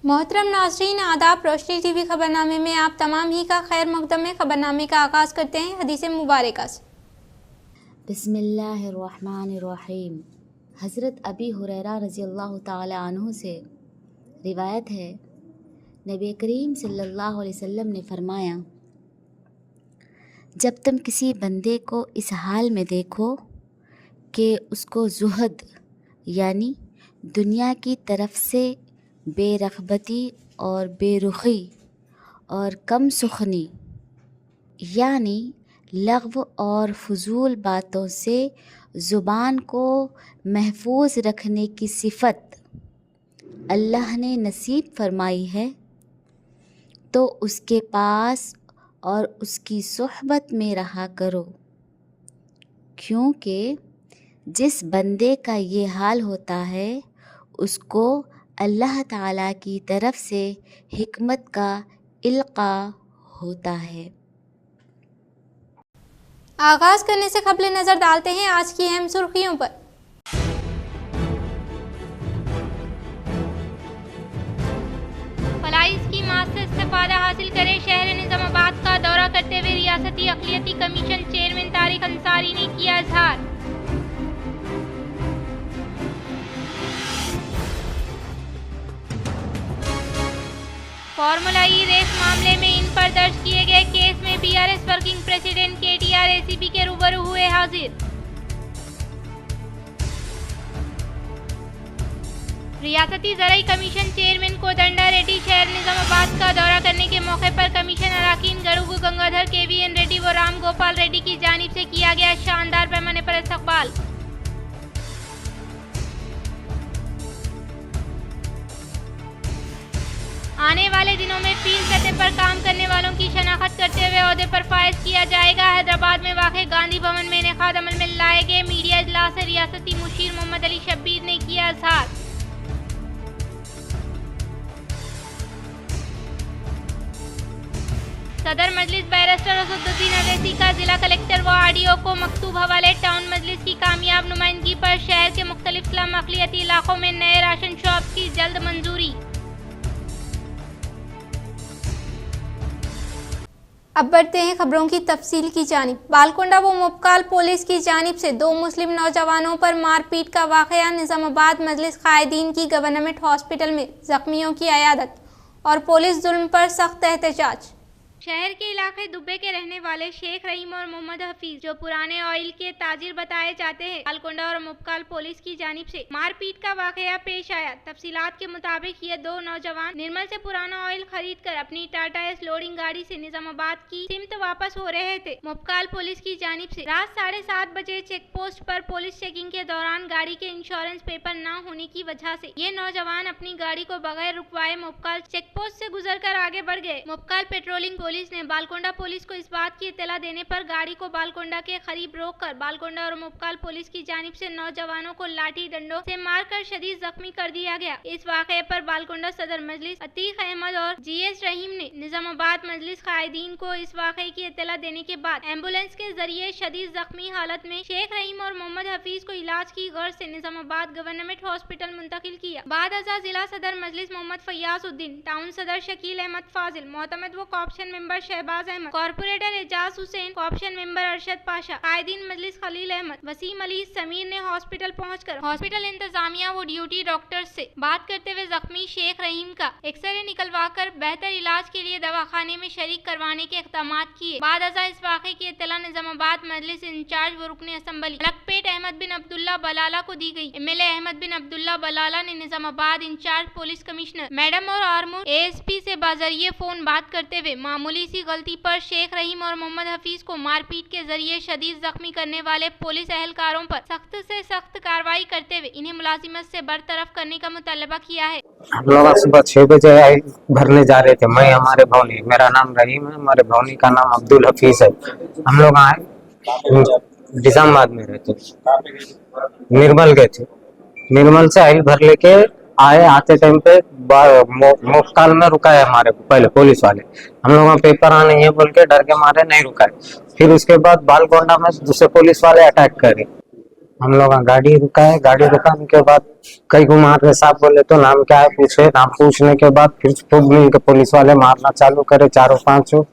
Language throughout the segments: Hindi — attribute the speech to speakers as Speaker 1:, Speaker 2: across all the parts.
Speaker 1: मोहतरम नाज़रीन, आदाब। रोशनी टीवी खबरनामे में आप तमाम ही का खैर मकदम में खबरनामे का आगाज़ करते हैं हदीस मुबारक से।
Speaker 2: बिस्मिल्लाहिर्रहमानिर्रहीम। हज़रत अबी हुरैरा रज़ियल्लाहु ताला अन्हु से रिवायत है, नबी करीम सल्लल्लाहु अलैहि वसल्लम ने फरमाया, जब तुम किसी बंदे को इस हाल में देखो कि उसको ज़ुहद यानी दुनिया की तरफ से बेरग़बती और बेरुखी और कम सुखनी यानी लग़्व और फ़ुज़ूल बातों से ज़ुबान को महफूज रखने की सिफ़त अल्लाह ने नसीब फरमाई है, तो उसके पास और उसकी सोहबत में रहा करो, क्योंकि जिस बंदे का ये हाल होता है उसको अल्लाह ताला की तरफ से हिकमत का इल्क़ा होता है।
Speaker 1: आगाज़ करने से कबल नज़र डालते हैं आज की अहम सुर्खियों पर। फलाई स्कीमात से इस्तेफादा हासिल करें। शहर निज़ामाबाद का दौरा करते हुए रियासती अक़लियती कमीशन चेयरमैन तारिक अंसारी ने किया इज़हार। फार्मूला ई रेस मामले में इन पर दर्ज किए गए केस में BRS working president KTR ACB के रूबरू हुए हाजिर। रियासती ज़राई कमीशन चेयरमैन कोदंडा रेड्डी शहर निज़ामाबाद का दौरा करने के मौके पर कमीशन अराकीन गरुगु गंगाधर केवीएन रेड्डी व राम गोपाल रेड्डी की जानिब से किया गया शानदार पैमाने पर इस्तकबाल। आने वाले दिनों में फील्ड सतह पर काम करने वालों की शनाख्त करते हुए ओहदे पर फायज किया जाएगा। हैदराबाद में वाक़े गांधी भवन में इनेकाद अमल में लाए गए मीडिया इजलास से रियासती मुशीर मोहम्मद अली शब्बीर ने किया इज़हार। सदर मजलिस बैरिस्टर असदुद्दीन अवैसी का जिला कलेक्टर व आरडीओ को मकतूब हवाले। टाउन मजलिस की कामयाब नुमाइंदगी पर शहर के मुख्तलिफ स्लम अक़लियती इलाकों में नए राशन शॉप की जल्द मंजूरी। अब बढ़ते हैं खबरों की तफसील की जानिब। बालकोंडा व मुपकाल पुलिस की जानिब से 2 मुस्लिम नौजवानों पर मारपीट का वाक़या। निज़ामाबाद मजलिस कायदीन की गवर्नमेंट हॉस्पिटल में जख्मियों की अयादत और पुलिस जुल्म पर सख्त एहतजाज। शहर के इलाके दुब्बे के रहने वाले शेख रहीम और मोहम्मद हफीज, जो पुराने ऑयल के ताजिर बताए जाते हैं, बालकोंडा और मुपकाल पुलिस की जानिब से मारपीट का वाकया पेश आया। तफसीलात के मुताबिक ये 2 नौजवान निर्मल से पुराना ऑयल खरीद कर अपनी टाटा एस लोडिंग गाड़ी से निजामाबाद की सिमत वापस हो रहे थे। मुपकाल पुलिस की जानिब से रात 7:30 बजे चेक पोस्ट पर पुलिस चेकिंग के दौरान गाड़ी के इंश्योरेंस पेपर न होने की वजह से ये नौजवान अपनी गाड़ी को बगैर रुकवाए मुपकाल चेक पोस्ट से गुजर कर आगे बढ़ गए। मुपकाल पेट्रोलिंग पुलिस ने बालकोंडा पुलिस को इस बात की इत्तला देने पर गाड़ी को बालकोंडा के करीब रोककर बालकोंडा और मुपकाल पुलिस की जानिब से नौजवानों को लाठी डंडों से मारकर शदीद जख्मी कर दिया गया। इस वाक़े पर बालकोंडा सदर मजलिस अतीक अहमद और जीएस रहीम ने निजामाबाद मजलिस कायदीन को इस वाक़े की इत्तला देने के बाद एम्बुलेंस के जरिए शदीद जख्मी हालत में शेख रहीम और मोहम्मद हफीज को इलाज की गर्ज से निजामाबाद गवर्नमेंट हॉस्पिटल मुंतकिल किया। बाद अज़ा जिला सदर मजलिस मोहम्मद फयाजुद्दीन, टाउन सदर शकील अहमद फाजिल, मोहतमद व cooption member Shahbaz Ahmed, corporator Ejaz Hussain, cooption member Arshad Pasha, कायदीन मजलिस खलील अहमद, वसीम अली समीर ने हॉस्पिटल पहुंचकर हॉस्पिटल इंतजामिया व ड्यूटी डॉक्टर्स से बात करते हुए जख्मी शेख रहीम का एक्सरे निकलवाकर बेहतर इलाज के लिए दवाखाने में शरीक करवाने के इक़दामात किए। बाद अज़ा इस वाक़े की इत्तला निजामाबाद मजलिस इंचार्ज व रुकने असम्बली लकपेट अहमद बिन अब्दुल्ला बलाला को दी गई। एमएलए अहमद बिन अब्दुल्ला बलाला ने Nizamabad incharge police commissioner madam और आर्मूर एएसपी से बाजरिए फोन बात करते हुए मामूली सी गलती पर शेख रहीम और मोहम्मद हफीज को मारपीट के जरिए शदीद जख्मी करने वाले पुलिस एहलकारों पर सख्त से सख्त कार्रवाई करते हुए इन्हें मुलाजिमत से बरतरफ करने का मुतालबा किया है।
Speaker 3: हम लोग सुबह 6 बजे भरने जा रहे थे। मैं हमारे भौनी, मेरा नाम रहीम है, हमारे भौनी का नाम अब्दुल हफीज है। हम लोग आए निजामाबाद में रहते, निर्मल गए थे। निर्मल से आयल भर लेके आए, आते टाइम पे मुफ्काल में रुकाए हमारे पहले पुलिस वाले। हम लोग पेपर आने ये बोल के डर के मारे नहीं रुकाए। फिर उसके बाद बालकोंडा में दूसरे पुलिस वाले अटैक करे। हम लोग गाड़ी रुका है, गाड़ी रुकाने के बाद कई को मार रहे, साहब बोले तो नाम क्या है पूछे, नाम पूछने के बाद फिर खूब मिल के पुलिस वाले मारना चालू करे, चारों पांचों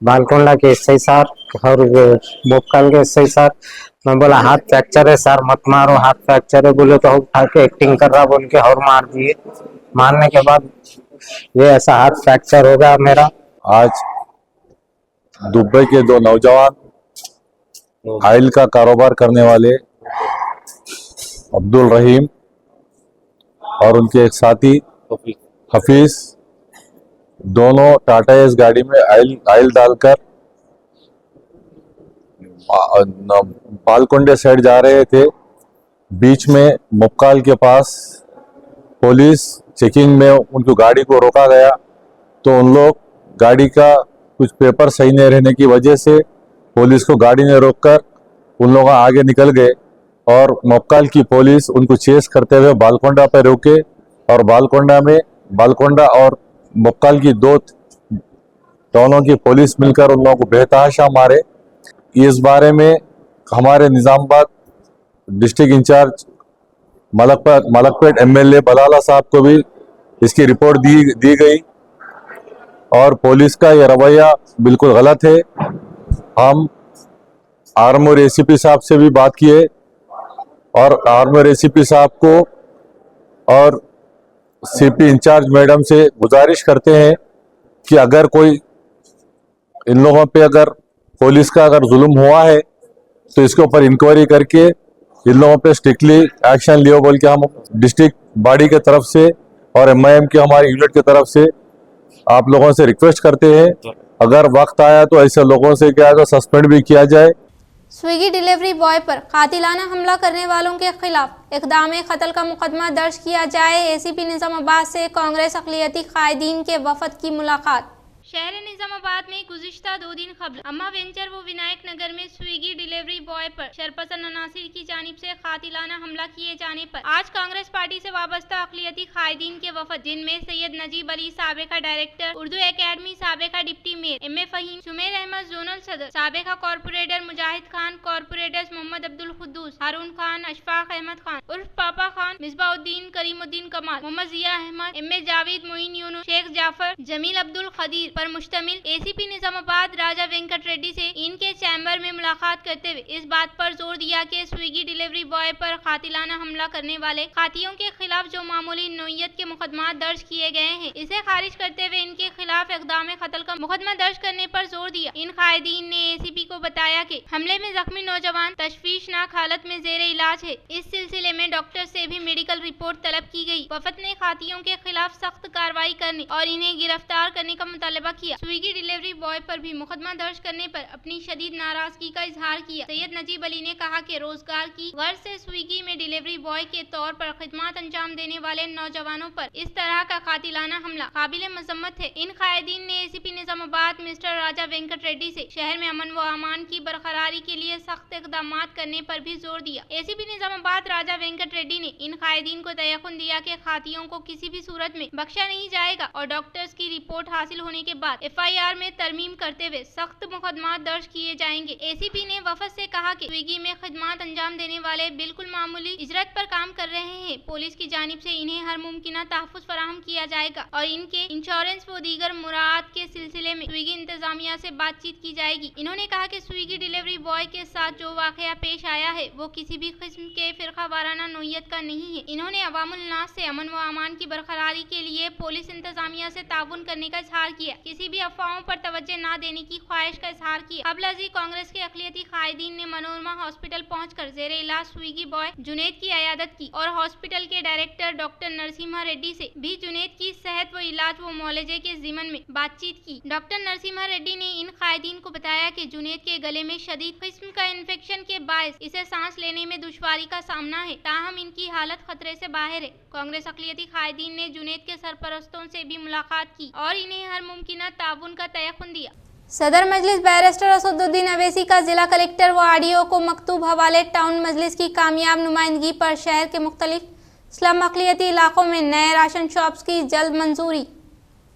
Speaker 3: बालकोंडा के एसआई सर और बोपकाल के एसआई सर। मैं बोला हाथ फ्रैक्चर है सर, मत मारो, हाथ फ्रैक्चर है। बोले तो उठा के एक्टिंग कर रहा बोल के और मार दिए। मारने के बाद ये ऐसा हाथ फ्रैक्चर हो गया मेरा।
Speaker 4: आज दुबई के दो नौजवान आयल का कारोबार करने वाले अब्दुल रहीम और उनके एक साथी हफीज, दोनों टाटा एस गाड़ी में आयल डालकर बालकोंडे साइड जा रहे थे। बीच में मुक्काल के पास पुलिस चेकिंग में उनको गाड़ी को रोका गया, तो उन लोग गाड़ी का कुछ पेपर सही नहीं रहने की वजह से पुलिस को गाड़ी ने रोककर उन लोग आगे निकल गए और मुक्काल की पुलिस उनको चेस करते हुए बालकोंडा पर रोके और बालकोंडा और मुक्काल की दोनों की पुलिस मिलकर उन लोगों को बेतहाशा मारे। इस बारे में हमारे Nizamabad district incharge Malakpet MLA Balala साहब को भी इसकी रिपोर्ट दी गई और पुलिस का यह रवैया बिल्कुल गलत है। हम आर्मर एसीपी साहब से भी बात किए और आर्मर एसीपी साहब को और सीपी इंचार्ज मैडम से गुजारिश करते हैं कि अगर कोई इन लोगों पे अगर पुलिस का अगर जुल्म हुआ है तो इसके ऊपर इंक्वायरी करके इन लोगों पे स्ट्रिक्टली एक्शन लियो बोल के हम डिस्ट्रिक्ट बॉडी के तरफ से और एमआईएम की हमारी यूनिट की तरफ से आप लोगों से रिक्वेस्ट करते हैं। अगर वक्त आया तो ऐसे लोगों से क्या है सस्पेंड भी किया जाए।
Speaker 1: स्विगी डिलीवरी बॉय पर कातिलाना हमला करने वालों के खिलाफ इक़दाम कत्ल का मुकदमा दर्ज किया जाए। एसीपी निजामाबाद से कांग्रेस अक़लियती कायदीन के वफद की मुलाकात। शहर निजामाबाद में गुज़िश्ता 2 दिन कबल अम्मा वेंचर व विनायक नगर में स्विगी डिलीवरी बॉय पर शरपसंद अनासिर की जानिब से कातिलाना हमला किए जाने पर आज कांग्रेस पार्टी से वाबस्ता अक़लियती कायदीन के वफद, जिनमें सैयद नजीब अली साबिका डायरेक्टर उर्दू एकेडमी, साबिका deputy mayor M A Faheem, Sumer Ahmed zonal सदर, साबिका कॉर्पोरेटर मुजाहिद खान, कॉर्पोरेटर्स मोहम्मद अब्दुल खुद्दूस, हारून खान, अशफाक अहमद खान उर्फ पापा खान, मिसबाउद्दीन, करीमुद्दीन कमाल, मोहम्मद जिया अहमद, एम ए जावेद, मोइन यूनुस, शेख जाफर, जमील अब्दुल खदीर पर मुश्तमिल एसीपी निजामाबाद राजा वेंकट रेड्डी से इनके चैम्बर में मुलाकात करते हुए इस बात पर जोर दिया कि स्विगी डिलीवरी बॉय पर कातिलाना हमला करने वाले कातियों के खिलाफ जो मामूली नोयत के मुकदमा दर्ज किए गए हैं, इसे खारिज करते हुए इनके खिलाफ इक़दाम कत्ल का मुकदमा दर्ज करने पर जोर दिया। इन कायदीन ने एसीपी को बताया कि हमले में जख्मी नौजवान तशवीशनाक हालत में जेर इलाज है। इस सिलसिले में डॉक्टर से भी मेडिकल रिपोर्ट तलब की गई। वफद ने कातियों के खिलाफ सख्त कार्रवाई करने और इन्हें गिरफ्तार करने का मुतालबा किया। स्विगी डिलीवरी बॉय पर भी मुकदमा दर्ज करने पर अपनी शदीद नाराजगी का इजहार किया। सैयद नजीब अली ने कहा कि रोजगार की गर्ज से स्विगी में डिलीवरी बॉय के तौर पर खिदमत अंजाम देने वाले नौजवानों पर इस तरह का कातिलाना हमला काबिल मजम्मत है। इन कायदीन ने एसीपी निजामाबाद मिस्टर राजा वेंकट रेड्डी से शहर में अमन व अमान की बरकरारी के लिए सख्त इकदाम करने पर भी जोर दिया। एसीपी निजामाबाद राजा वेंकट रेड्डी ने इन कायदीन को तयक़ुन दिया कि खातियों को किसी भी सूरत में बख्शा नहीं जाएगा और डॉक्टर्स की रिपोर्ट हासिल होने के बाद एफआईआर में तरमीम करते हुए सख्त मुकदमा दर्ज किए जाएंगे। एसीपी ने वफद से कहा कि स्विगी में खिदमत अंजाम देने वाले बिल्कुल मामूली इजरत पर काम कर रहे हैं। पुलिस की जानिब से इन्हें हर मुमकिन तहफ़्फ़ुज़ फराहम किया जाएगा और इनके इंश्योरेंस व दीगर मुराद के सिलसिले में स्विगी इंतजामिया से बातचीत की जाएगी। इन्होंने कहा कि स्विगी डिलीवरी बॉय के साथ जो वाक़या पेश आया है वो किसी भी किस्म के फिरका वाराना नोयत का नहीं है। इन्होंने अवामुल नास से अमन व अमान की बरकरारी के लिए पुलिस इंतजामिया से ताउन करने का इजहार किया। किसी भी अफवाहों पर तवज्जो न देने की ख्वाहिश का इजहार किया। कबल कांग्रेस के अक़लियती कायदीन ने मनोरमा हॉस्पिटल पहुंचकर जेर इलाज स्विगी बॉय जुनैद की अयादत की और हॉस्पिटल के डायरेक्टर डॉक्टर नरसिम्हा रेड्डी से भी जुनैद की सेहत व इलाज व मुआलजे के ज़िमन में बातचीत की। डॉक्टर नरसिम्हा रेड्डी ने इन कायदीन को बताया कि जुनैद के गले में शदीद किस्म का इन्फेक्शन के बायस इसे सांस लेने में दुश्वारी का सामना है, ताहम इनकी हालत खतरे से बाहर है। कांग्रेस अक़लियती कायदीन ने जुनैद के सरपरस्तों से भी मुलाकात की और इन्हें हर मुमकिन ताउन का तयक़ुन दिया। सदर मजलिस बैरिस्टर असदुद्दीन अवैसी का जिला कलेक्टर व आरडीओ को मकतूब हवाले टाउन मजलिस की कामयाब नुमाइंदगी पर शहर के मुख्तलिफ स्लम अक़लियती इलाकों में नए राशन शॉप्स की जल्द मंजूरी।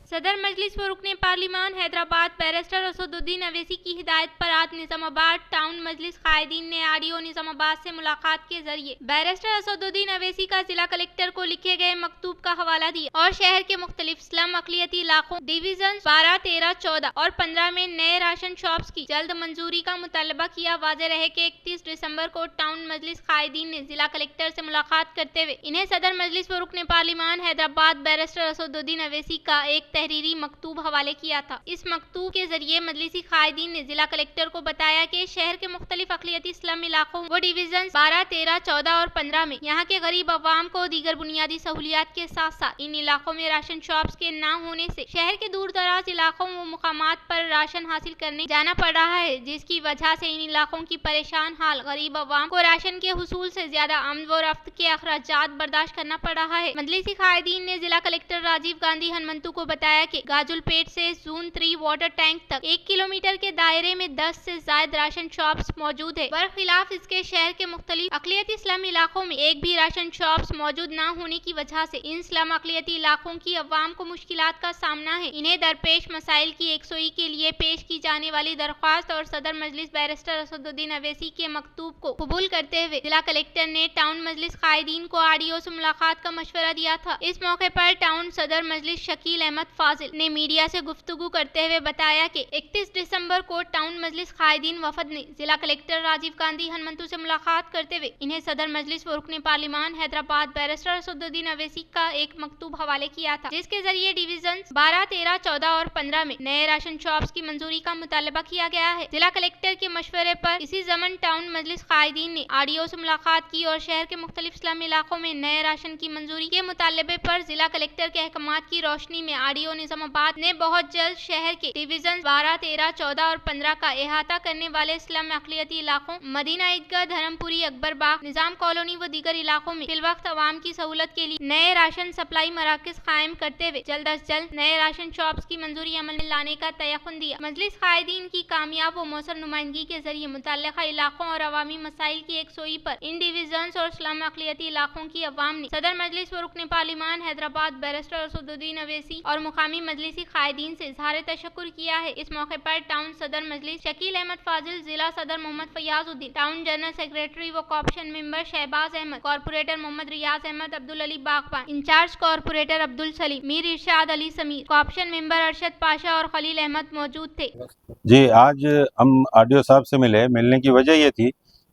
Speaker 1: सदर मजलिस व रुकने पार्लिमान हैदराबाद बैरिस्टर असदुद्दीन अवैसी की हिदायत पर आज निजामाबाद टाउन मजलिस कायदीन ने आरडीओ निजामाबाद से मुलाकात के जरिए बैरिस्टर असदुद्दीन अवैसी का जिला कलेक्टर को लिखे गए मकतूब का हवाला दिया और शहर के मुख्तलिफ स्लम अकलियती इलाकों डिवीजन 12, 13, 14 और 15 में नए राशन शॉप्स की जल्द मंजूरी का मुतालबा किया। वाज़ेह रहे कि 31 दिसंबर को टाउन मजलिस कायदीन ने जिला कलेक्टर से मुलाकात करते हुए इन्हें सदर मजलिस व रुकने पार्लिमान हैदराबाद बैरिस्टर असदुद्दीन अवैसी का एक तहरीरी मकतूब हवाले किया था। इस मकतूब के जरिए मजलिसी कायदीन ने जिला कलेक्टर को बताया कि शहर के मुख्तलिफ अकलियती स्लम इलाकों व डिवीजन 12, 13, 14 और 15 में यहाँ के गरीब अवाम को दीगर बुनियादी सहूलियात के साथ साथ इन इलाकों में राशन शॉप्स के न होने से शहर के दूर दराज इलाकों व मुकामात पर राशन हासिल करने जाना पड़ रहा है, जिसकी वजह से इन इलाकों की परेशान हाल गरीब अवाम को राशन के हुसूल से ज्यादा आमद व रफ्त के अखराजात बर्दाश्त करना पड़ रहा है। मजलिसी कायदीन ने जिला कलेक्टर राजीव गांधी हनुमंतु को बताया कि गाजुलपेट से जून 3 वाटर टैंक तक 1 किलोमीटर के दायरे में 10 से ज्यादा राशन शॉप्स मौजूद है। बरखिलाफ इसके शहर के मुख्तलिफ अकलियती स्लम इलाकों में एक भी राशन शॉप्स मौजूद न होने की वजह से इन स्लम अकलियती इलाकों की अवाम को मुश्किलात का सामना है। इन्हें दरपेश मसाइल की यकसुई के लिए पेश की जाने वाली दरख्वास्त और सदर मजलिस बैरिस्टर असदुद्दीन अवैसी के मकतूब को कबूल करते हुए जिला कलेक्टर ने टाउन मजलिस कायदीन को आरडीओ से मुलाकात का मशवरा दिया था। इस मौके पर टाउन सदर मजलिस शकील अहमद फाजिल ने मीडिया से गुफ्तगू करते हुए बताया कि 31 दिसंबर को टाउन मजलिस कायदीन वफद ने जिला कलेक्टर राजीव गांधी हनुमंतु से मुलाकात करते हुए इन्हें सदर मजलिस व रुकने पार्लिमान हैदराबाद बैरिस्टर असदुद्दीन अवैसी का एक मकतूब हवाले किया था, जिसके जरिए डिवीजन 12, 13, 14 और 15 में नए राशन शॉप्स की मंजूरी का मुतालबा किया गया है। जिला कलेक्टर के मशवरे पर इसी जमन टाउन मजलिस कायदीन ने आरडीओ से मुलाकात की और शहर के मुख्तलिफ इस्लामी इलाकों में नए राशन की मंजूरी के मुतालबे पर जिला कलेक्टर के अहकामात की रोशनी में आरडीओ निजामाबाद ने बहुत जल्द शहर के डिवीजन 12, 13, 14 और 15 का अहाता करने वाले इस्लाम अकलियती इलाकों मदीना ईदगाह, धर्मपुरी, अकबर बाग, निजाम कॉलोनी व दीगर इलाकों में फिलवक्त अवाम की सहूलत के लिए नए राशन सप्लाई मराकज कायम करते हुए जल्द अज जल्द नए राशन शॉप्स की मंजूरी अमल में लाने का तयक़ुन दिया। मजलिस कायदीन की कामयाब व मौसर नुमाइंदगी के जरिए मुतल्लिका इलाकों और अवामी मसाइल की यकसुई पर इन डिवीजन्स और इस्लाम अकलियती इलाकों की अवाम ने सदर मजलिस व रुकने पार्लिमान हैदराबाद बैरिस्टर असदुद्दीन अवैसी और मुकामी मजलिसी कायदीन से इज़हार तशक्कुर किया है। इस मौके पर टाउन सदर मजलिस शकील अहमद फाजिल, जिला सदर Mohammed Fayazuddin, town general secretary व corporation member Shahbaz Ahmed, corporator Mohammed Riyaz Ahmed, Abdul Ali Bagban, incharge corporator Abdul Saleem, Mir Irshad Ali Sameer, corporation member Arshad Pasha और खलील अहमद मौजूद थे।
Speaker 5: जी, आज हम आरडीओ साहब से मिलने की वजह ये थी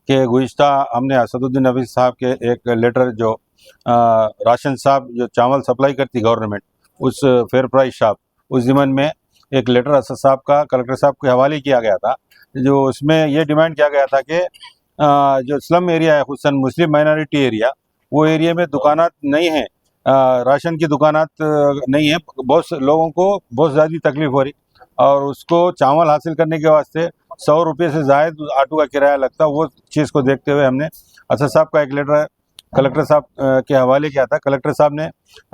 Speaker 5: कि गुज़िश्ता हमने असदुद्दीन अवैसी साहब के एक लेटर जो राशन साहब जो चावल सप्लाई करती गवर्नमेंट उस फेयर प्राइस शॉप उस ज़िमन में एक लेटर असद साहब का कलेक्टर साहब के हवाले किया गया था, जो उसमें ये डिमांड किया गया था कि जो स्लम एरिया है खुसूसन मुस्लिम माइनॉरिटी एरिया, वो एरिया में दुकानात नहीं हैं, राशन की दुकानात नहीं है, बहुत से लोगों को बहुत ज़्यादा तकलीफ़ हो रही और उसको चावल हासिल करने के वास्ते 100 रुपये से ज़ायद ऑटो का किराया लगता। वो चीज़ को देखते हुए हमने असद साहब का एक लेटर कलेक्टर साहब के हवाले किया था। कलेक्टर साहब ने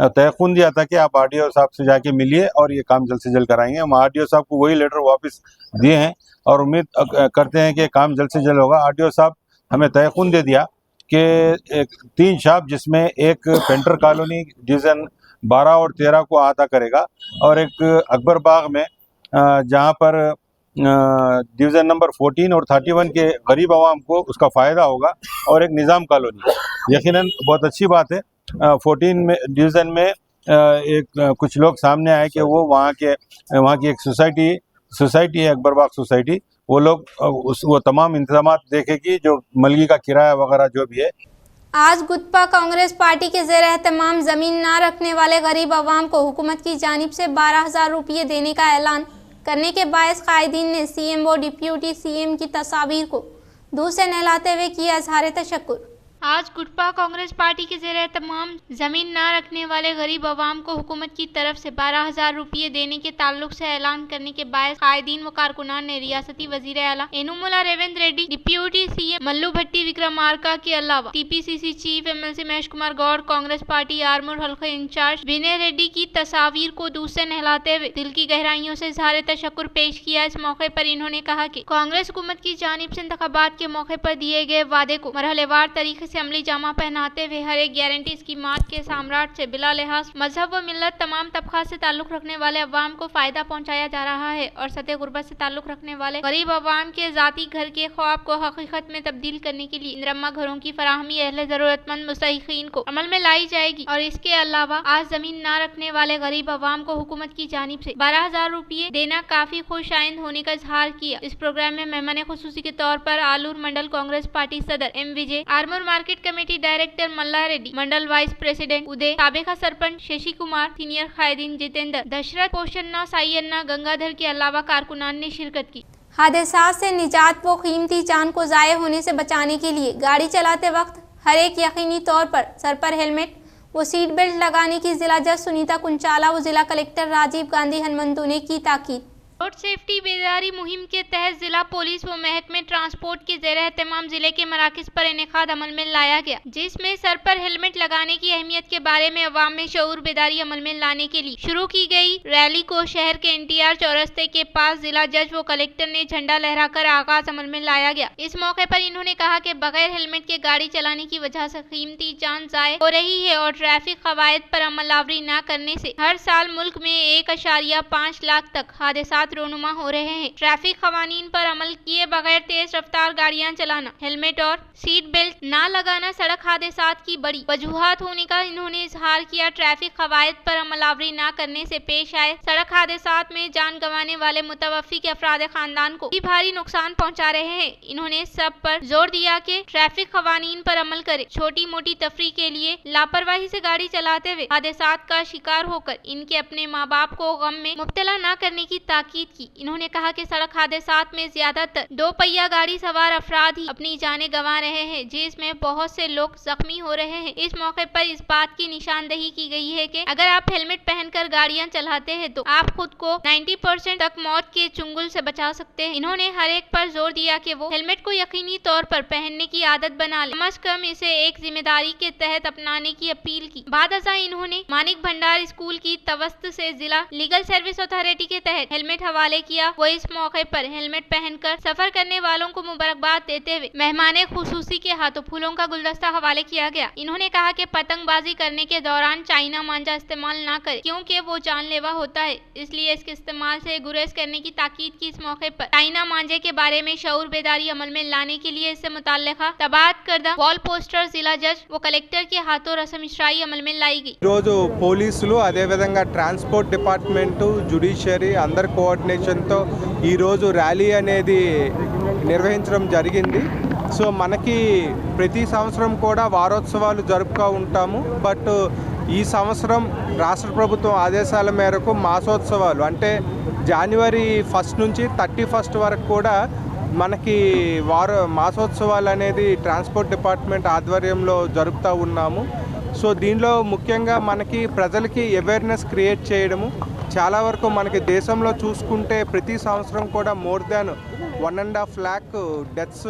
Speaker 5: तयक़ुन दिया था कि आप आरडीओ साहब से जाके मिलिए और ये काम जल्द से जल्द कराएंगे। हम आरडीओ साहब को वही लेटर वापस दिए हैं और उम्मीद करते हैं कि काम जल्द से जल्द होगा। आरडीओ साहब हमें तयक़ुन दे दिया कि 3 शॉप जिसमें एक पेंटर कॉलोनी डिवीज़न 12 और 13 को अहाता करेगा और एक अकबर बाग में जहाँ पर डिवीज़न नंबर 14 और 31 के गरीब आवाम को उसका फ़ायदा होगा, और एक निज़ाम कॉलोनी। यकीनन बहुत अच्छी बात है। 14 में डिवीज़न में एक कुछ लोग सामने आए कि वो वहाँ की एक सोसाइटी है अकबर बाग सोसाइटी, वो लोग वो तमाम इंतजामात देखेगी जो मलगी का किराया वगैरह जो भी है।
Speaker 1: आज गुटपा कांग्रेस पार्टी के ज़ेर एहतमाम ज़मीन ना रखने वाले गरीब अवाम को हुकूमत की जानिब से 12,000 रुपये देने का ऐलान करने के बायस कायदीन ने सीएम व डिप्यूटी सीएम की तस्वीर को दूध से नहलाते हुए किया इज़हार तशक्कुर। आज गुटपा कांग्रेस पार्टी के ज़ेर तमाम ज़मीन ना रखने वाले गरीब अवाम को हुकूमत की तरफ से 12,000 रुपये देने के ताल्लुक से ऐलान करने के बायस कायदीन व कारकुनान ने रियासती वज़ीर आला एनुमुला रेवंत रेड्डी, डिप्यूटी सीएम मल्लू भट्टी विक्रमार्का के अलावा TPCC chief MLC Mahesh Kumar Goud, Congress party Armoor हल्के इंचार्ज विनय रेड्डी की तस्वीर को दूध से नहलाते हुए दिल की गहराइयों से इज़हार तशक्कुर पेश किया। इस मौके पर इन्होंने कहा कि कांग्रेस हुकूमत की जानिब से इंतखाबात के मौके पर दिए गए वादे को मरहलेवार तरीके से अमली जामा पहनाते हुए हर एक गारंटी स्कीमात के सम्राट से बिला लिहाज मजहब व मिल्लत तमाम तबका से ताल्लुक रखने वाले अवाम को फायदा पहुंचाया जा रहा है और सतह गुर्बत से ताल्लुक रखने वाले गरीब अवाम के जाती घर के ख्वाब को हकीकत में तब्दील करने के लिए इंदिरा घरों की फराहमी अहले जरूरतमंद मुस्तहिकीन को अमल में लाई जाएगी। और इसके अलावा आज जमीन न रखने वाले गरीब अवाम को हुकूमत की जानिब से 12,000 रुपये देना काफी खुशाइंद होने का इजहार किया। इस प्रोग्राम में मेहमान खुसूसी के तौर पर आलूर मंडल कांग्रेस पार्टी सदर एम विजय, आर्मूर मार्केट कमेटी डायरेक्टर मल्ला रेड्डी, मंडल वाइस प्रेसिडेंट उदय, साबिका सरपंच शशि कुमार, सीनियर कायदीन जितेंद्र, दशरथ, पोषन्ना, साइयन्ना, गंगाधर के अलावा कारकुनान ने शिरकत की। हादसा से निजात व कीमती जान को जाये होने से बचाने के लिए गाड़ी चलाते वक्त हर एक यकीनी तौर पर सर पर हेलमेट व सीट बेल्ट लगाने की जिला जज सुनीता कुंचाला व जिला कलेक्टर राजीव गांधी हनुमंतु ने की ताकीद। रोड सेफ्टी बेदारी मुहिम के तहत जिला पुलिस व महकमे ट्रांसपोर्ट के ज़ेर एहतमाम जिले के मराकज़ पर इनेकाद अमल में लाया गया, जिसमें सर पर हेलमेट लगाने की अहमियत के बारे में अवाम में शऊर बेदारी अमल में लाने के लिए शुरू की गई रैली को शहर के NTR चौरस्ते के पास जिला जज व कलेक्टर ने झंडा लहराकर आगाज अमल में लाया गया। इस मौके पर इन्होंने कहा कि बगैर हेलमेट के गाड़ी चलाने की वजह से कीमती जान ज़ाय हो रही है और ट्रैफिक कवायद पर अमलावरी न करने से हर साल मुल्क में 1.5 लाख तक हादसा रोनुमा हो रहे हैं। ट्रैफिक कवानीन पर अमल किए बगैर तेज रफ्तार गाड़ियां चलाना, हेलमेट और सीट बेल्ट ना लगाना सड़क हादसात की बड़ी वजूहात होने का इन्होंने इजहार किया। ट्रैफिक कवायद पर अमलावरी न करने से पेश आए सड़क हादसात में जान गंवाने वाले मुतवफ़ी के अफराद खानदान को भी भारी नुकसान पहुंचा रहे हैं। इन्होंने सब पर जोर दिया कि ट्रैफिक कवानीन पर अमल करे, छोटी मोटी तफरी के लिए लापरवाही से गाड़ी चलाते हुए हादसात का शिकार होकर इनके अपने माँ बाप को गम में मुब्तला न करने की ताकीद की। इन्होंने कहा कि सड़क हादसात में ज्यादातर 2 पहिया गाड़ी सवार अफराद ही अपनी जानें गंवा रहे हैं, जिसमें बहुत से लोग जख्मी हो रहे हैं। इस मौके पर इस बात की निशानदेही की गई है कि अगर आप हेलमेट पहनकर गाड़ियां चलाते हैं तो आप खुद को 90% तक मौत के चुंगल से बचा सकते हैं। इन्होंने हर एक पर जोर दिया कि वो हेलमेट को यकीनी तौर पर पहनने की आदत बना ले, कम अज कम इसे एक जिम्मेदारी के तहत अपनाने की अपील की। बाद अज़ा इन्होंने मानिक भंडार स्कूल की तवस्त से जिला लीगल सर्विस अथॉरिटी के तहत हेलमेट हवाले किया। वो इस मौके पर हेलमेट पहनकर सफर करने वालों को मुबारकबाद देते हुए मेहमान खुसूसी के हाथों फूलों का गुलदस्ता हवाले किया गया। इन्होंने कहा कि पतंगबाजी करने के दौरान चाइना मांझा इस्तेमाल न करें, क्योंकि वो जानलेवा होता है, इसलिए इसके इस्तेमाल से गुरेज करने की ताकीद की। इस मौके पर चाइना मांझे के बारे में शऊर बेदारी अमल में लाने के लिए इससे मुताल्लिका तबाद करदा वॉल पोस्टर जिला जज व कलेक्टर के हाथों रस्म इशराई अमल में लाई गई।
Speaker 6: రోజు పోలీసులు అదే విధంగా ట్రాన్స్పోర్ట్ డిపార్ట్మెంట్ జ్యుడిషియరీ అందర్ కోఆర్డినేషన్ తో ఈ రోజు ర్యాలీ అనేది నిర్వహించడం జరిగింది। సో మనకి ప్రతి సంవత్సరం కూడా వారోత్సవాలు జరుపుతూ ఉంటాము, బట్ ఈ సంవత్సరం రాష్ట్ర ప్రభుత్వం ఆదేశాల మేరకు మాసోత్సవాలు అంటే జనవరి 1 నుంచి 31 వరకు కూడా మనకి మాసోత్సవాలు అనేది ట్రాన్స్పోర్ట్ డిపార్ట్మెంట్ ఆధ్వర్యంలో జరుపుతూ ఉన్నాము। సో దీనిలో ముఖ్యంగా మనకి ప్రజలకి అవేర్నెస్ క్రియేట్ చేయడము, చాలా వరకు మనకి దేశంలో చూసుకుంటే ప్రతి సంవత్సరం కూడా మోర్ దాన్ 1.5 लाख डेथ्स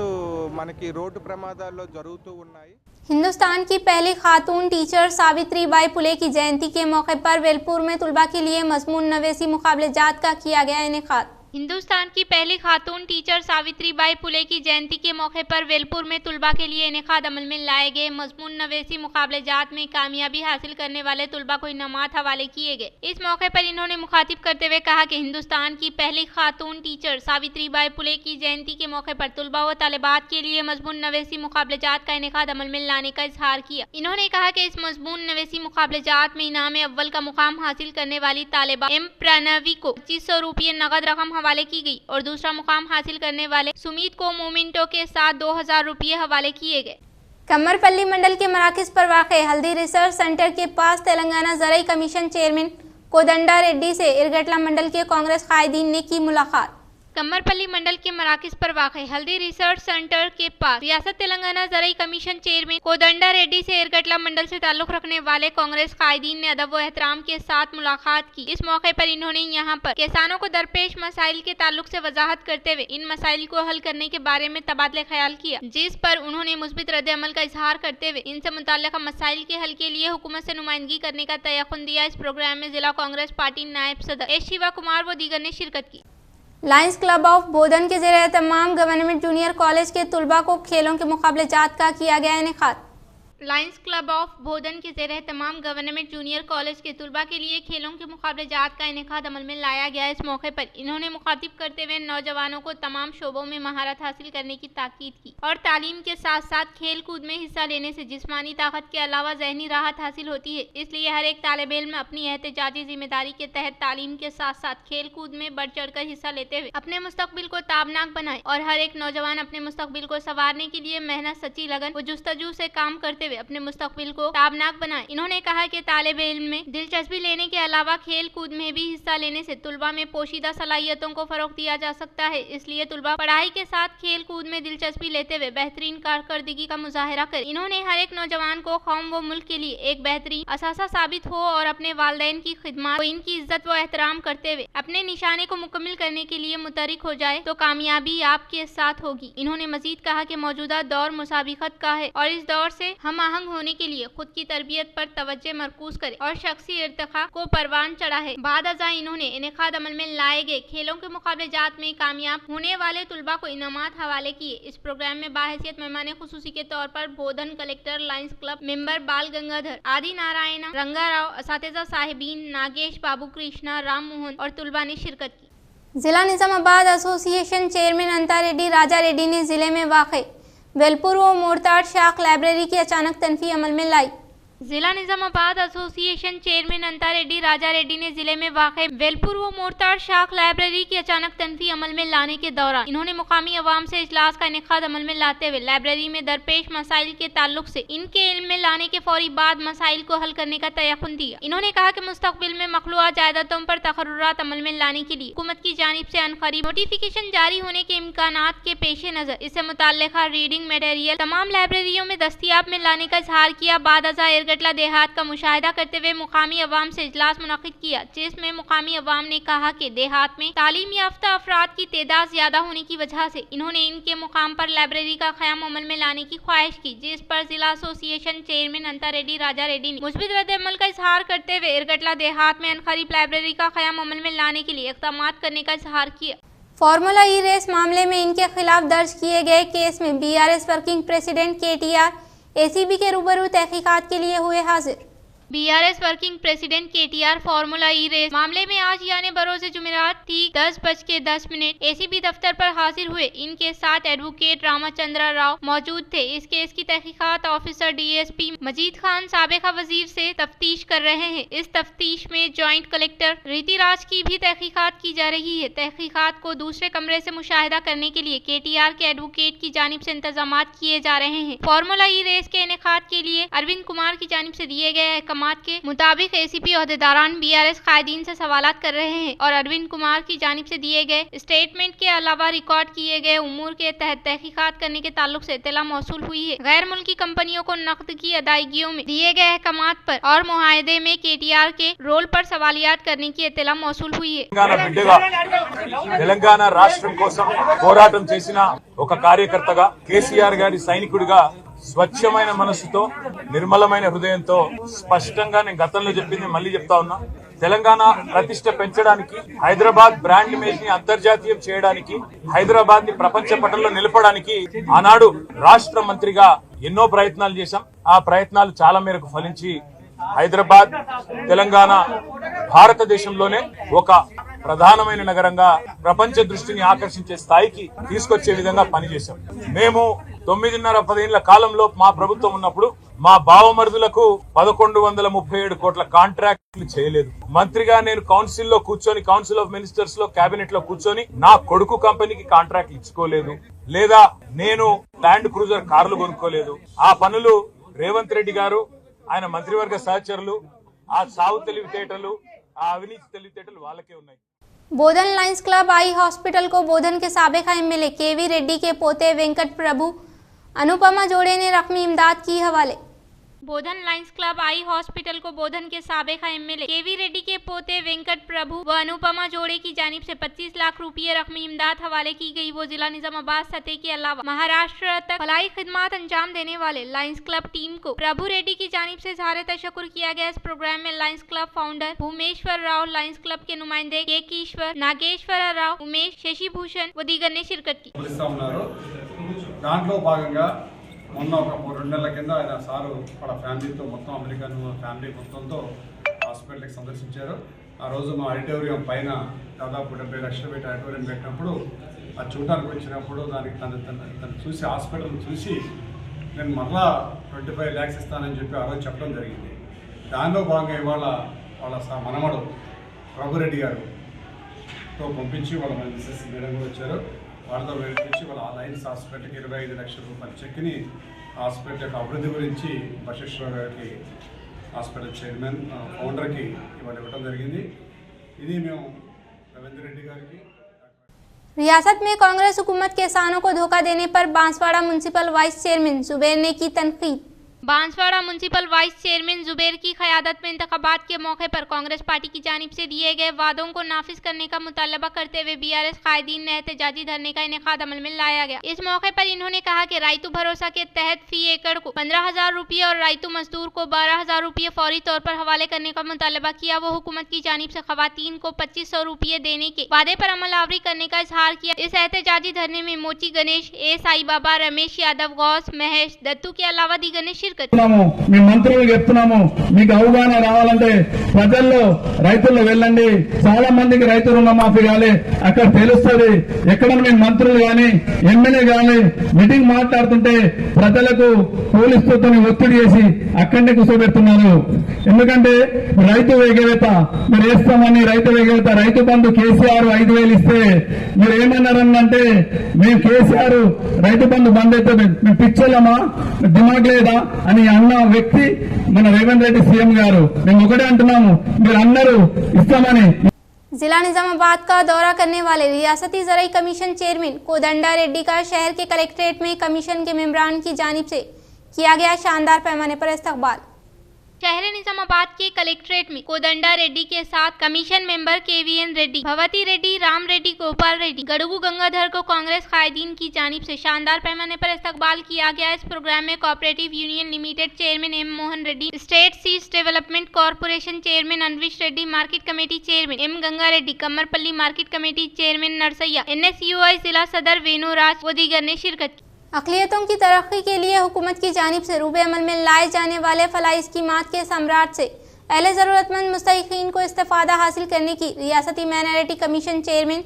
Speaker 6: మనకి రోడ్డు ప్రమాదాల్లో జరుగుతూ ఉన్నాయి।
Speaker 1: हिंदुस्तान की पहली खातून टीचर सावित्रीबाई फुले की जयंती के मौके पर वेलपुर में तुलबा के लिए मजमून नवेसी मुकाबलेजात का किया गया इनेकाद। हिंदुस्तान की पहली खातून टीचर सावित्रीबाई फुले की जयंती के मौके पर वेलपुर में तुलबा के लिए इनेकाद अमल में लाए गए मजमून नवेसी मुकाबलेजात में कामयाबी हासिल करने वाले तुलबा को इनामात हवाले किए गए। इस मौके पर इन्होंने मुखातिब करते हुए कहा कि हिंदुस्तान की पहली खातून टीचर सावित्रीबाई फुले की जयंती के मौके पर तुलबा व तालिबात के लिए मजमून नवेसी मुकाबलेजात का इनेकाद अमल में लाने का इजहार किया। इन्होंने कहा कि इस मजमून नवेसी मुकाबलेजात में इनाम अव्वल का मुकाम हासिल करने वाली तालिबा एम प्रणवी को 2500 रुपये नगद रकम हवाले की गई और दूसरा मुकाम हासिल करने वाले सुमीत को मोमिंटो के साथ 2000 रुपये हवाले किए गए। कमरपल्ली मंडल के मराकज़ पर वाक़े हल्दी रिसर्च सेंटर के पास तेलंगाना ज़राई कमीशन चेयरमैन कोदंडा रेड्डी से इरगटला मंडल के कांग्रेस कायदीन ने की मुलाकात। कमरपल्ली मंडल के मराकज़ पर वाक़े हल्दी रिसर्च सेंटर के पास रियासत तेलंगाना ज़राई कमीशन चेयरमैन कोदंडा रेड्डी से इरगटला मंडल से ताल्लुक़ रखने वाले कांग्रेस कायदीन ने अदब व एहतराम के साथ मुलाकात की। इस मौके पर इन्होंने यहाँ पर किसानों को दरपेश मसाइल के ताल्लुक से वजाहत करते हुए इन मसाइल को हल करने के बारे में तबादले ख्याल किया, जिस पर उन्होंने मुस्बित रद्द अमल का इजहार करते हुए इनसे मुतल्लिक़ा मसाइल के हल के लिए हुकूमत से नुमाइंदगी करने का तयक़ुन दिया। इस प्रोग्राम में जिला कांग्रेस पार्टी नायब सदर एस शिवा कुमार व दीगर ने शिरकत की। लायंस क्लब ऑफ बोधन के ज़ेर तमाम गवर्नमेंट जूनियर कॉलेज के तुलबा को खेलों के मुकाबलेजात का किया गया इनेकाद। लायंस क्लब ऑफ बोधन के ज़ेर तमाम गवर्नमेंट जूनियर कॉलेज के तुलबा के लिए खेलों के मुकाबले जात का इनेकाद अमल में लाया गया। इस मौके पर इन्होंने मुखातिब करते हुए नौजवानों को तमाम शोबों में महारत हासिल करने की ताकीद की और तालीम के साथ साथ खेल कूद में हिस्सा लेने से जिस्मानी ताकत के अलावा जहनी राहत हासिल होती है। इसलिए हर एक तालिब इल्म अपनी एहतजाजी जिम्मेदारी के तहत तालीम के साथ साथ खेल कूद में बढ़ चढ़ कर हिस्सा लेते हुए अपने मुस्तकबिल को ताबनाक बनाए और हर एक नौजवान अपने मुस्तकबिल को संवारने के लिए मेहनत, सच्ची लगन व जुस्तजू से काम करते हुए अपने मुस्तकबिल को ताबनाक बनाए। इन्होंने कहा कि तालिब इल्म में दिलचस्पी लेने के अलावा खेल कूद में भी हिस्सा लेने से तुलबा में पोशीदा सलाहियतों को फरोग दिया जा सकता है। इसलिए तुलबा पढ़ाई के साथ खेल कूद में दिलचस्पी लेते हुए बेहतरीन कारकर्दगी का मुजाहरा कर इन्होंने हर एक नौजवान को कौम व मुल्क के लिए एक बेहतरीन असासा साबित हो और अपने वालिदैन की खिदमत व इनकी इज्जत व एहतराम करते हुए अपने निशाने को मुकम्मिल करने के लिए मुतहरिक हो जाए तो कामयाबी आपके साथ होगी। इन्होंने मजीद कहा कि मौजूदा दौर मुसाबिकत का है और इस दौर से हम आहंग होने के लिए खुद की तरबियत पर तवज्जो मरकूज करे और शख्सी इर्तिका को परवान चढ़ा है। बाद अज़ा इन्होंने इनेकाद अमल में लाए गए खेलों के मुकाबले जात में कामयाब होने वाले तुलबा को इनामात हवाले किए। इस प्रोग्राम में बाहैसियत मेहमान खुसूसी के तौर पर बोधन कलेक्टर, लायंस क्लब मेंबर बाल गंगाधर, आदि नारायण, रंगाराव, असातिज़ा साहिबीन, नागेश, बाबू कृष्णा, राम मोहन और तुलबा ने शिरकत की। जिला निजामाबाद एसोसिएशन चेयरमैन अंता रेड्डी राजा रेड्डी ने जिले में वाक़े वेलपुर व मोरताड़ शाख लाइब्रेरी की अचानक तनफी अमल में लाई। जिला निजामाबाद एसोसिएशन चेयरमैन अंता रेड्डी राजा रेड्डी ने जिले में वाक़े वेलपुर व मोरताड़ शाख लाइब्रेरी की अचानक तनफी अमल में लाने के दौरान इन्होंने मुकामी अवाम से इजलास का इनेकाद अमल में लाते हुए लाइब्रेरी में दरपेश मसाइल के ताल्लुक से इनके इल्म में लाने के फौरी बाद मसाइल को हल करने का तयक़ुन दिया। इन्होंने कहा कि मुस्तक़बिल में मखलूआ जायदादों पर तकर्रुरात अमल में लाने के लिए हुकूमत की जानिब से अनक़रीब नोटिफिकेशन जारी होने के इम्कानात के पेश नज़र इससे मुताल्लिक़ा रीडिंग मटेरियल तमाम लाइब्रेरियों में दस्तियाब में लाने का इजहार किया। बाद अज़ा गटला देहात का मुशाहिदा करते हुए मुकामी अवाम से इजलास मुनक़िद किया, जिसमें मुकामी अवाम ने कहा कि देहात में तालीम याफ्ता अफराद की तादाद ज्यादा होने की वजह से इन्होंने इनके मुकाम पर लाइब्रेरी का क़याम अमल में लाने की ख्वाहिश की, जिस पर जिला एसोसिएशन चेयरमैन अंता रेड्डी राजा रेड्डी ने मुस्बित रद्द-ए-अमल का इजहार करते हुए इरगटला देहात में अनक़रीब लाइब्रेरी का क़याम अमल में लाने के लिए इक़दाम करने का इजहार किया। फार्मूला ई रेस मामले में इनके खिलाफ दर्ज किए गए केस में BRS working president KTR ACB के रूबरू तहकीकात के लिए हुए हाजिर। BRS working president KTR formula E race मामले में आज यानी बरोज़ जुमेरात ठीक 10:10 ACB दफ्तर पर हाजिर हुए। इनके साथ एडवोकेट रामाचंद्र राव मौजूद थे। इस केस की तहकीकात ऑफिसर DSP मजीद खान साबिका वजीर से तफ्तीश कर रहे हैं। इस तफ्तीश में जॉइंट कलेक्टर रीतिराज की भी तहकीकात की जा रही है। तहकीकात को दूसरे कमरे से मुशाहिदा करने के लिए KTR के एडवोकेट की जानिब से इंतजाम किए जा रहे हैं। फार्मूला ई रेस के इनेकाद के लिए अरविंद कुमार की जानिब से दिए गए के मुताबिक ACB ओहदेदारान BRS कायदीन से सवालात कर रहे हैं और अरविंद कुमार की जानिब से दिए गए स्टेटमेंट के अलावा रिकॉर्ड किए गए उमूर के तहत तहकीकात करने के ताल्लुक से इत्तला मौसूल हुई है। गैर मुल्की कंपनियों को नकद की अदायगियों में दिए गए अहकामात पर और मुआहदे में KTR के रोल पर सवालियात करने की इत्तला मौसूल हुई है।
Speaker 7: తెలంగాణ రాష్ట్రం కోసం పోరాటం చేసిన ఒక కార్యకర్తగా కేసీఆర్ గారి సైనికుడిగా స్వచ్ఛమైన మనసుతో నిర్మలమైన హృదయంతో స్పష్టంగా నేను గతంలో చెప్పింది మళ్ళీ చెప్తా ఉన్నా, తెలంగాణ ప్రతిష్ట పెంచడానికి, హైదరాబాద్ బ్రాండ్ ఇమేజ్ ని అంతర్జాతీయం చేయడానికి, హైదరాబాద్ ని ప్రపంచ పటంలో నిలపడానికి ఆనాడు రాష్ట్ర మంత్రిగా ఎన్నో ప్రయత్నాలు చేశాం. ఆ ప్రయత్నాలు చాలా మేరకు ఫలించి హైదరాబాద్ తెలంగాణ భారతదేశంలోనే ఒక ప్రధానమైన నగరంగా ప్రపంచ దృష్టిని ఆకర్షించే స్థాయికి తీసుకొచ్చే విధంగా పనిచేశాం. మేము 9.5-10 ఏళ్ల కాలంలో మా ప్రభుత్వం ఉన్నప్పుడు మా బావమరుదులకు 1137 కోట్ల కాంట్రాక్టులు చేయలేదు. మంత్రిగా నేను కౌన్సిల్ లో కూర్చొని, కౌన్సిల్ ఆఫ్ మినిస్టర్స్ లో, కేబినెట్ లో కూర్చొని నా కొడుకు కంపెనీకి కాంట్రాక్ట్లు ఇచ్చుకోలేదు, లేదా నేను ల్యాండ్ క్రూజర్ కార్లు కొనుక్కోలేదు. ఆ పనులు రేవంత్ రెడ్డి గారు, ఆయన మంత్రివర్గ సహచరులు, ఆ సాగు తెలివితేటలు, ఆ అవినీతి తెలివితేటలు వాళ్ళకే ఉన్నాయి.
Speaker 1: बोधन लायंस क्लब आई हॉस्पिटल को बोधन के साबिका MLA KV रेड्डी के पोते वेंकट प्रभु अनुपमा जोड़े ने रकमी इमदाद की हवाले। बोधन लायंस क्लब आई हॉस्पिटल को बोधन के साबिका MLA KV रेड्डी के पोते वेंकट प्रभु व अनुपमा जोड़े की जानिब से 25 लाख रुपये रकमी इमदाद हवाले की गई। वो जिला निजामाबाद सतह के अलावा महाराष्ट्र तक भलाई खिदमत अंजाम देने वाले लायंस क्लब टीम को प्रभु रेड्डी की जानिब से इज़हार तशक्कुर किया गया। इस प्रोग्राम में Lions club founder Bhumeshwar Rao, Lions club के नुमाइंदे केकेश्वर, नागेश्वर राव, उमेश, शशि भूषण व दीगर ने शिरकत की।
Speaker 8: మొన్న ఒక 2 నెలల కింద ఆయన సారు వాళ్ళ ఫ్యామిలీతో మొత్తం అమెరికన్ ఫ్యామిలీ మొత్తంతో హాస్పిటల్కి సందర్శించారు. ఆ రోజు మా ఆడిటోరియం పైన దాదాపు 70 లక్షలు పెట్టి ఆడిటోరియం పెట్టినప్పుడు అది చూడడానికి వచ్చినప్పుడు దానికి తను చూసి హాస్పిటల్ చూసి నేను మరలా 25 lakhs ఇస్తానని చెప్పి ఆ రోజు చెప్పడం జరిగింది. దానిలో భాగంగా ఇవాళ వాళ్ళ మనమడు ప్రభురెడ్డి గారుతో పంపించి వాళ్ళ మిసెస్ మేడం కూడా వచ్చారు. వాళ్ళతో వేయించి వాళ్ళ లయన్స్ హాస్పిటల్కి 25 లక్షల రూపాయల చెక్ని హాస్పిటల్ యొక్క అభివృద్ధి గురించి బశేశ్వర గారికి హాస్పిటల్ చైర్మన్ ఫౌండర్కి ఇవాళ ఇవ్వడం జరిగింది. ఇది మేము రవీంద్ర రెడ్డి గారికి.
Speaker 1: रियासत में कांग्रेस हुकूमत किसानों को धोखा देने पर Banswara municipal vice chairman Zubair ने की तनकीद। Banswara municipal vice chairman Zubair की क़यादत में इंतखाबात के मौके पर कांग्रेस पार्टी की जानिब से दिए गए वादों को नाफिज करने का मुतालबा करते हुए बीआरएस कायदीन ने एहतजाजी धरने का इनेकाद अमल में लाया गया। इस मौके पर इन्होंने कहा कि रायतू भरोसा के तहत फी एकड़ को 15,000 रुपये और रायतू मजदूर को 12,000 रुपये फौरी तौर पर हवाले करने का मुतालबा किया। वो हुकूमत की जानिब से खवातीन को 2,500 रुपये देने के वादे पर अमल आवरी करने का इजहार किया। इस एहतजाजी धरने में मोची गणेश, ए साई बाबा, रमेश यादव, गौस, महेश, दत्तू के अलावा दीगर ने शिरकत।
Speaker 9: మీ మంత్రులు చెప్తున్నాము, మీకు అవగాహన రావాలంటే ప్రజల్లో రైతుల్లో వెళ్ళండి. చాలా మందికి రైతు రుణమాఫీ కాలే, అక్కడ తెలుస్తుంది. ఎక్కడ మీ మంత్రులు గాని ఎమ్మెల్యే గాని మీటింగ్ మాట్లాడుతుంటే ప్రజలకు పోలీసులతో ఒత్తిడి చేసి అక్కడనే కూర్చోబెడుతున్నారు. ఎందుకంటే రైతు వేగవేత మీరు వేస్తామని రైతు వేగవేత రైతు బంధు కేసీఆర్ 5,000 ఇస్తే మీరు ఏమన్నారనంటే మేము కేసీఆర్ రైతు బంధు బంద్ అయితే మేము పిచ్చోళ్ళమా, దిమాగ్ లేదా అని అన్న వ్యక్తి మన రేవంత్ రెడ్డి సీఎం గారు. మేము ఒకటే అంటున్నాము, మీరు అందరూ ఇస్తామని.
Speaker 1: जिला निजामाबाद का दौरा करने वाले रियासती ज़राई कमीशन चेयरमैन कोदंडा रेड्डी का शहर के कलेक्ट्रेट में कमीशन के मेंबरान की जानिब से किया गया शानदार पैमाने पर इस्तकबाल। शहर निजामाबाद के कलेक्ट्रेट में कोदंडा रेड्डी के साथ कमीशन मेंबर केवीएन रेड्डी, भवती रेड्डी, राम रेड्डी, गोपाल रेड्डी, गड़गू गंगाधर को कांग्रेस कायदीन की जानिब से शानदार पैमाने पर इस्तकबाल किया गया। इस प्रोग्राम में cooperative union limited chairman M Mohan Reddy, state seeds development corporation chairman Anvish Reddy, market committee chairman M Ganga Reddy, Kamarpally market committee chairman Narsaiah, NSUI जिला सदर वेणुराज व दीगर ने शिरकत की। अक़लियतों की तरक्की के लिए हुकूमत की जानिब से रूबे अमल में लाए जाने वाले फलाही स्कीमात के सम्राट से अहले ज़रूरतमंद मुस्तहिक़ीन को इस्तिफ़ादा हासिल करने की रियासती minority commission chairman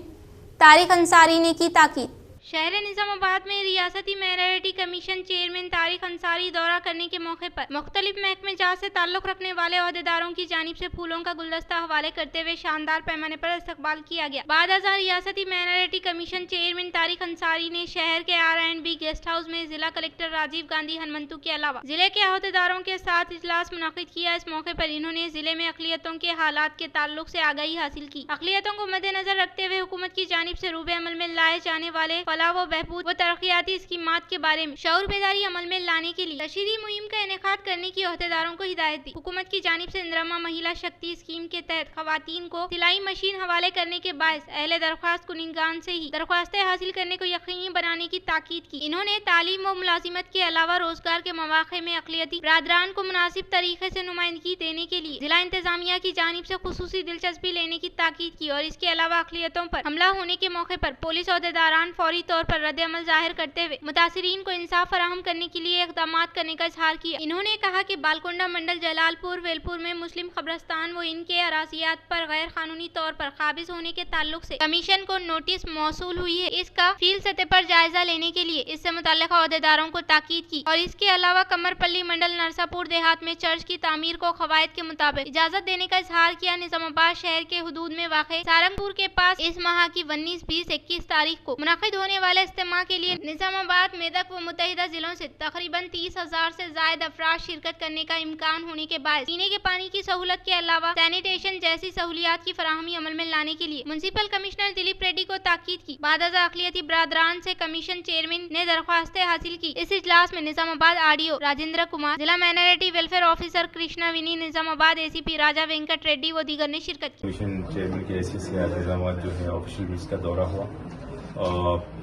Speaker 1: Tariq Ansari ने की ताकीद। शहर निजामाबाद में रियासती minority commission chairman Tariq Ansari दौरा करने के मौके पर मुख्तलिफ महकमे जात से ताल्लुक़ रखने वाले ओहदेदारों की जानिब से फूलों का गुलदस्ता हवाले करते हुए शानदार पैमाने पर इस्तकबाल किया गया। बाद अज़हर रियासती minority commission chairman Tariq Ansari ने शहर के R&B गेस्ट हाउस में जिला कलेक्टर राजीव गांधी हनुमंतु के अलावा जिले के ओहदेदारों के साथ इजलास मुनाकिद किया। इस मौके पर इन्होंने जिले में अक़लियतों के हालात के ताल्लुक से आगाही हासिल की। अक़लियतों को मद्देनजर रखते हुए हुकूमत की जानिब से रूबे अमल में लाए जाने वाले फलाह व बहबूद व तरक्याती स्कीमात के बारे में शऊर बेदारी अमल में लाने के लिए तशरीही मुहिम का इनेकाद करने की ओहदेदारों को हिदायत दी। हुकूमत की जानिब से इंदिरा महिला शक्ति स्कीम के तहत खवातीन को सिलाई मशीन हवाले करने के बायस अहले दरख्वास्त कुनिंगान से ही दरख्वास्तें हासिल करने को यकीनी बनाने की ताकीद की। इन्होंने तालीम व मुलाजिमत के अलावा रोजगार के मौके में अक़लियती बरादरान को मुनासिब तरीके से नुमाइंदगी देने के लिए जिला इंतजामिया की जानिब से खुसूसी दिलचस्पी लेने की ताकीद की और इसके अलावा अक़लियतों पर हमला होने के मौके पर पुलिस ओहदेदारान फौरी तौर पर रद्द अमल जाहिर करते हुए मुतासिरीन को इंसाफ फराहम करने के लिए इक़दाम करने का इजहार किया। इन्होंने कहा कि बालकोंडा मंडल जलालपुर वेलपुर में मुस्लिम कब्रस्तान व इनके अराजियात पर गैर कानूनी तौर पर काबिज होने के ताल्लुक से कमीशन को नोटिस मौसूल हुई है। इसका फील्ड सतह पर जायजा लेने के लिए इससे मुतल्लिका ओहदेदारों को ताकीद की और इसके अलावा कमरपल्ली मंडल नरसापुर देहात में चर्च की तामीर को कवायद के मुताबिक इजाजत देने का इजहार किया। निजामाबाद शहर के हुदूद में वाक़ सारंगपुर के पास इस माह की 19, 20, 21 तारीख को मुनक़िद होने वाले इज्तिमा के लिए निजामाबाद, मेदक व मुत्तहिदा जिलों से तकरीबन 30,000 से जायद अफराद शिरकत करने का इम्कान होने के बाद पीने के पानी की सहूलत के अलावा सैनिटेशन जैसी सहूलियात की फराहमी अमल में लाने के लिए म्युनिसिपल कमिश्नर दिलीप रेड्डी को ताकीद की। बाद अक़लियती बरादरान से कमीशन चेयरमैन ने दरख्वास्तें हासिल की। इस इजलास में निजामाबाद RDO राजेंद्र कुमार, जिला माइनॉरिटी वेलफेयर ऑफिसर कृष्णा विनी, निजामाबाद ACP राजा वेंकट रेड्डी व दीगर ने शिरकत की।
Speaker 10: कमीशन चेयरमैन के हैसियत से आज निजामाबाद जो है ऑफिशियल विजिट का दौरा हुआ।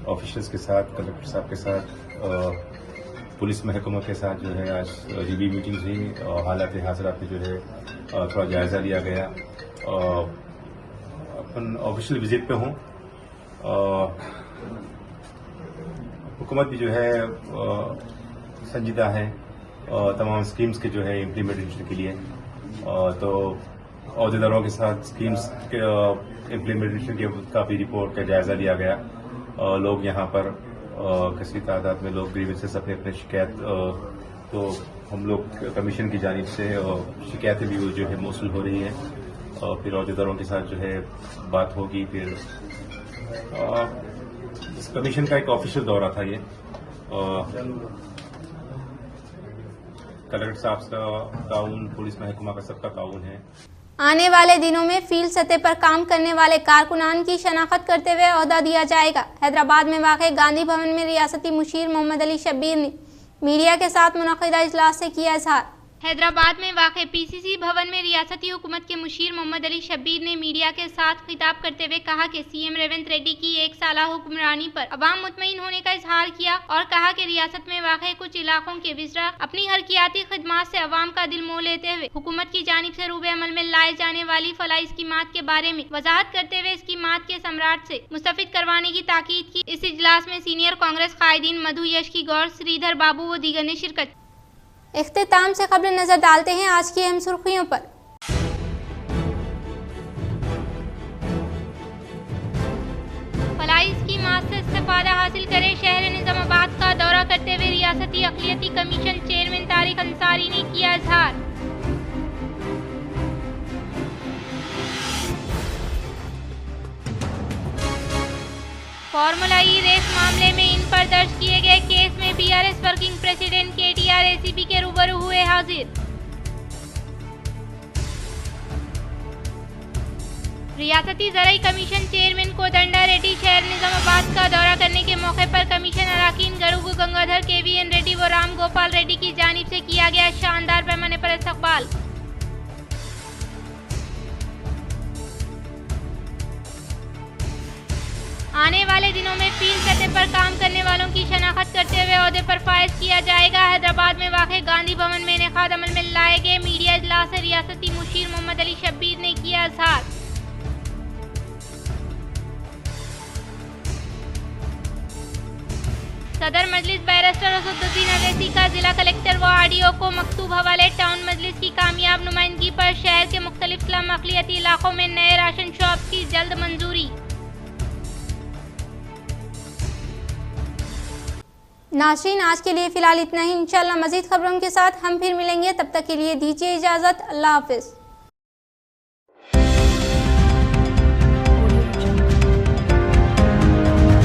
Speaker 10: ऑफिशियल्स के साथ, कलेक्टर साहब के साथ, पुलिस महकमा के साथ जो है आज रिव्यू मीटिंग हुई और हालात हासिलात जो है थोड़ा जायजा लिया गया। अपन ऑफिशियल विजिट पे हूँ। हुकूमत भी जो है संजीदा हैं तमाम स्कीम्स के जो है इम्प्लीमेंटेशन के लिए। तो अहदेदारों के साथ स्कीम्स के इम्प्लीमेंटेशन के का भी रिपोर्ट का जायजा लिया गया। लोग यहाँ पर किसी तादाद में लोग ग्रीवेंसेस अपने अपने शिकायत तो हम लोग कमीशन की जानिब से शिकायतें भी जो है मौसूल हो रही है। फिर अहदेदारों के साथ जो है बात होगी। फिर इस कमीशन का एक ऑफिशियल दौरा था ये। कलेक्टर साहब का ताउन, पुलिस महकमा का सबका ताउन है।
Speaker 1: आने वाले दिनों में फील्ड सतह पर काम करने वाले कारकुनान की शनाख्त करते हुए ओहदा दिया जाएगा। हैदराबाद में वाक़े गांधी भवन में रियासती मुशीर मोहम्मद अली शब्बीर ने मीडिया के साथ मुनक़िदा इजलास से किया इज़हार। हैदराबाद में वाक़े पीसीसी भवन में रियासती हुकूमत के मुशीर मोहम्मद अली शब्बीर ने मीडिया के साथ खिताब करते हुए कहा कि सीएम रेवंत रेड्डी की 1 साला हुक्मरानी पर अवाम मुतमईन होने का इजहार किया और कहा कि रियासत में वाक़े कुछ इलाकों के विज़रा अपनी हरकियाती खिदमात से अवाम का दिल मोह लेते हुए हुकूमत की जानिब से रूबे अमल में लाए जाने वाली फलाही स्कीमात के बारे में वजाहत करते हुए स्कीमात के सम्राट से मुस्तफ़िद करवाने की ताकीद की। इस इजलास में सीनियर कांग्रेस कायदीन मधु यशकी गौर, श्रीधर बाबू व दीगर ने शिरकत। इख्तिताम से खबरें नजर डालते हैं आज की अहम सुर्खियों पर। फलाही स्कीमात से इस्तेफादा हासिल करे शहर निजामाबाद का दौरा करते हुए रियासती अक़लियती कमीशन चेयरमैन तारिक अंसारी ने किया इज़हार। फार्मूला ई रेस मामले में इन पर दर्ज किए गए केस में BRS working president KTR ACB के रूबरू हुए हाजिर। रियासती ज़राई कमीशन चेयरमैन कोदंडा रेड्डी शहर निजामाबाद का दौरा करने के मौके पर कमीशन अराकीन गरुगु गंगाधर, केवीएन रेड्डी व राम गोपाल रेड्डी की जानिब से किया गया शानदार पैमाने पर इस्तकबाल। आने वाले दिनों में फील्ड सतह पर काम करने वालों की शनाख्त करते हुए ओहदे पर फायज किया जाएगा। हैदराबाद में वाक़े गांधी भवन में इनेकाद अमल में लाए गए मीडिया इजलास से रियासती मुशीर मोहम्मद अली शब्बीर ने किया इज़हार। सदर मजलिस बैरिस्टर असदुद्दीन अवैसी का जिला कलेक्टर व आरडीओ को मकतूब हवाले टाउन मजलिस की कामयाब नुमाइंदगी पर शहर के मुख्तलिफ स्लम अक़लियती इलाकों में नए राशन शॉप्स की जल्द मंजूरी। नाज़रीन, आज के लिए फ़िलहाल इतना ही। इंशाअल्लाह मज़ीद खबरों के साथ हम फिर मिलेंगे। तब तक के लिए दीजिए इजाज़त। अल्लाह हाफ़िज़।